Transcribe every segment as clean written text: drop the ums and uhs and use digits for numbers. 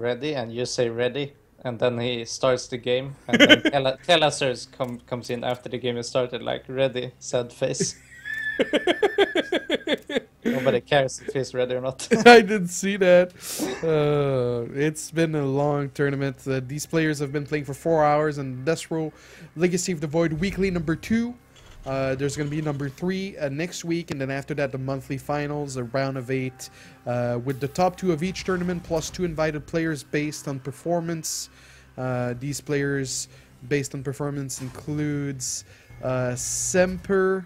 ready, and you say ready, and then he starts the game, and then Kelazhur comes in after the game has started, like ready, sad face. Nobody cares if he's ready or not. I didn't see that. It's been a long tournament. These players have been playing for 4 hours, and desRow Legacy of the Void weekly number 2. There's going to be number 3 next week, and then after that the monthly finals, a round of 8 with the top 2 of each tournament plus 2 invited players based on performance. These players based on performance includes Semper,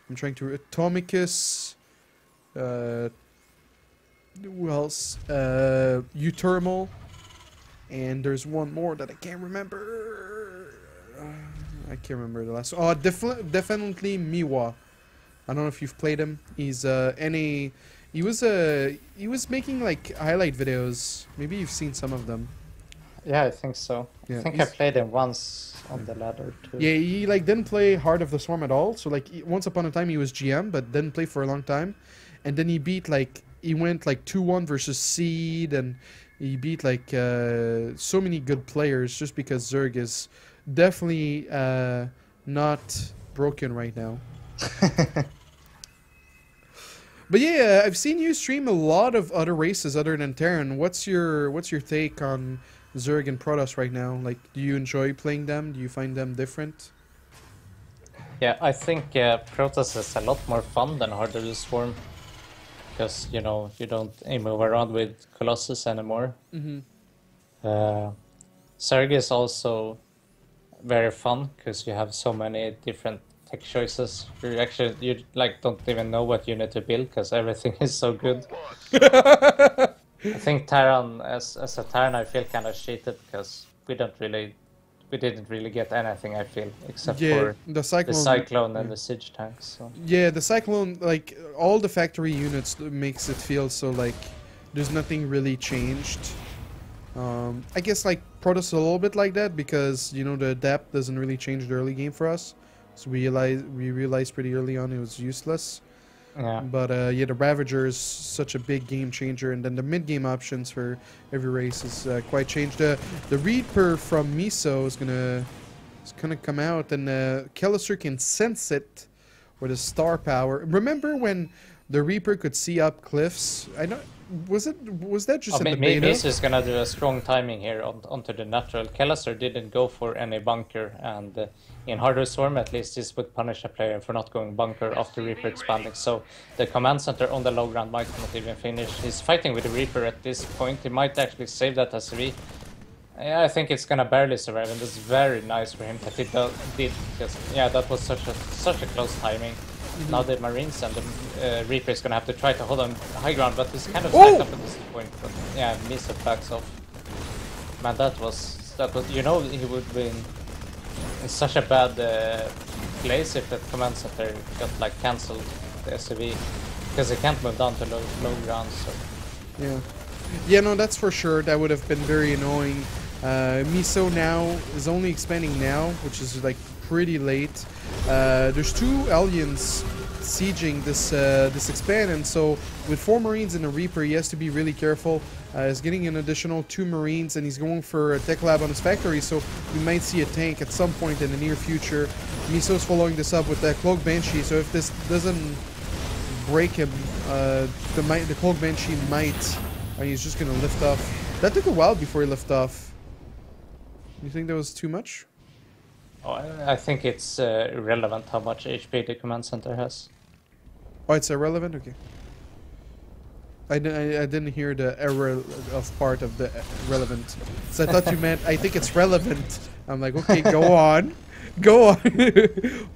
I'm trying to Atomicus, who else? Uthermal, and there's one more that I can't remember. I can't remember the last. Oh, definitely Miwa. I don't know if you've played him. He's he was making like highlight videos. Maybe you've seen some of them. Yeah, I think so. Yeah, I think I played him once on the ladder too. Yeah, he like didn't play Heart of the Swarm at all. So like once upon a time he was GM, but didn't play for a long time. And then he beat like he went like 2-1 versus Seed, and he beat like so many good players just because Zerg is definitely not broken right now. But yeah, I've seen you stream a lot of other races other than Terran. What's your take on Zerg and Protoss right now? Like, do you enjoy playing them? Do you find them different? Yeah, I think Protoss is a lot more fun than Heart of the Swarm. Because, you know, you don't move around with Colossus anymore. Mm-hmm. Zerg is also very fun because you have so many different tech choices. You like don't even know what unit to build because everything is so good. I think Terran, as a Terran, I feel kind of cheated because we didn't really get anything, I feel, except for the Cyclone and the Siege tanks. So. Yeah, the Cyclone, like, all the factory units makes it feel so, like, there's nothing really changed. I guess, like, Protoss is a little bit like that because, you know, the depth doesn't really change the early game for us. So we realized pretty early on it was useless. Yeah. But yeah, the Ravager is such a big game changer, and then the mid-game options for every race is quite changed. The Reaper from Miso is gonna come out, and Kelazhur can sense it with his star power. Remember when the Reaper could see up cliffs? I know. Was that just in the beta? Miso is gonna do a strong timing here onto the natural. Kelazhur didn't go for any bunker, and in Harder Swarm at least this would punish a player for not going bunker after Reaper expanding. So the command center on the low ground might not even finish. He's fighting with the Reaper at this point. He might actually save that SV. Yeah, I think it's gonna barely survive, and it's very nice for him that he did. Because yeah, that was such a close timing. Mm-hmm. Now the Marines and the Reaper is gonna have to try to hold on high ground, but he's kind of stacked up at this point. But yeah, Miso backs off. Man, that was you know, he would be in such a bad place if that command center got like cancelled the SUV because he can't move down to low ground. So yeah, no, that's for sure. That would have been very annoying. Miso now is only expanding now, which is like pretty late. There's 2 aliens sieging this expand, and so with 4 Marines and a Reaper, he has to be really careful. He's getting an additional 2 Marines, and he's going for a tech lab on his factory, so we might see a tank at some point in the near future. Miso's following this up with that Cloak Banshee, so if this doesn't break him, the Cloak Banshee might, he's just gonna lift off. That took a while before he lifted off. You think that was too much? Oh, I think it's irrelevant how much HP the command center has. Oh, it's irrelevant? Okay. I didn't hear the error of part of the relevant. So I thought you meant, I think it's relevant. I'm like, okay, go on. Go on.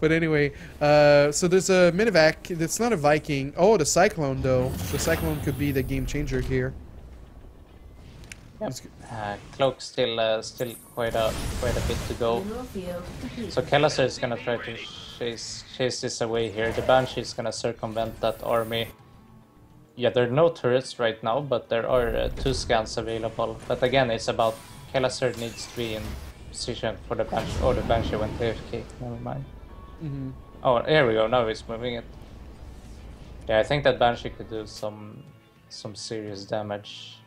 But anyway, so there's a Minivac. It's not a Viking. Oh, the Cyclone, though. The Cyclone could be the game changer here. Yep. Cloak still quite a bit to go. So Kelazhur is gonna try to chase this away here. The Banshee is gonna circumvent that army. Yeah, there are no turrets right now, but there are 2 scans available. But again, it's about Kelazhur needs to be in position for the Banshee. Oh, the Banshee went AFK. Never mind. Mm-hmm. Oh, here we go. Now he's moving it. Yeah, I think that Banshee could do some serious damage.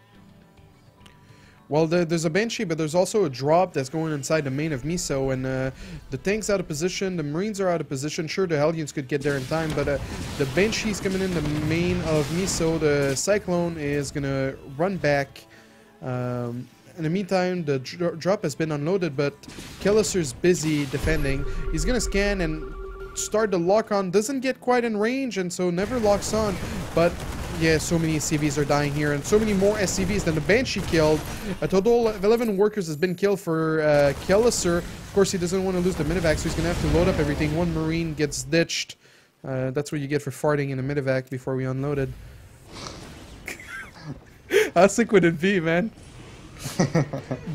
Well, there's a Banshee, but there's also a drop that's going inside the main of Miso, and the tank's out of position, the Marines are out of position. Sure, the Hellions could get there in time, but the Banshee's coming in the main of Miso. The Cyclone is going to run back. In the meantime, the drop has been unloaded, but Kelazhur's busy defending. He's going to scan and start the lock-on. Doesn't get quite in range, and so never locks on, but... yeah, so many SCVs are dying here, and so many more SCVs than the Banshee killed. A total of 11 workers has been killed for Kelazhur. Of course, he doesn't want to lose the Medivac, so he's going to have to load up everything. One Marine gets ditched. That's what you get for farting in the Medivac before we unloaded. How sick would it be, man?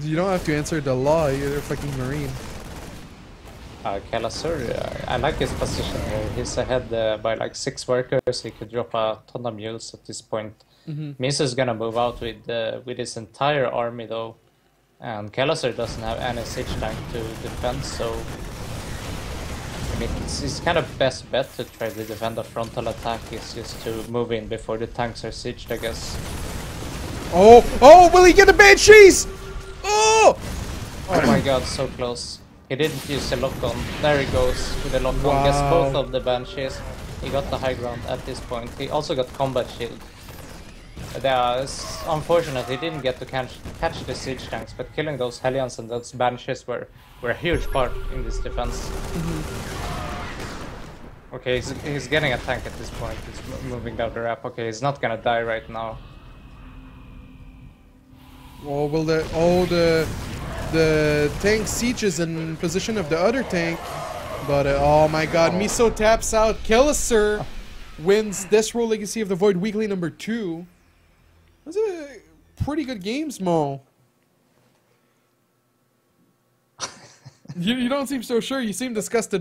You don't have to answer the law, you're a fucking Marine. Kelazhur, I like his position here. He's ahead by like 6 workers. He could drop a ton of mules at this point. Miso is gonna move out with his entire army though, and Kelazhur doesn't have any siege tank to defend. So I mean, it's his kind of best bet to try to defend a frontal attack is just to move in before the tanks are sieged, I guess. Oh, will he get the Banshees? Oh my god, so close. He didn't use the lock-on. There he goes with the lock-on. Wow. Gets both of the Banshees. He got the high ground at this point. He also got combat shield. It's unfortunate he didn't get to catch the siege tanks, but killing those Hellions and those Banshees were a huge part in this defense. Okay, he's getting a tank at this point. He's moving down the ramp. Okay, he's not gonna die right now. Oh, will the tank sieges in position of the other tank, but oh my god, Miso taps out. Kelazhur wins desRow Legacy of the Void Weekly number 2. That's a pretty good games, Mo. You don't seem so sure. You seem disgusted.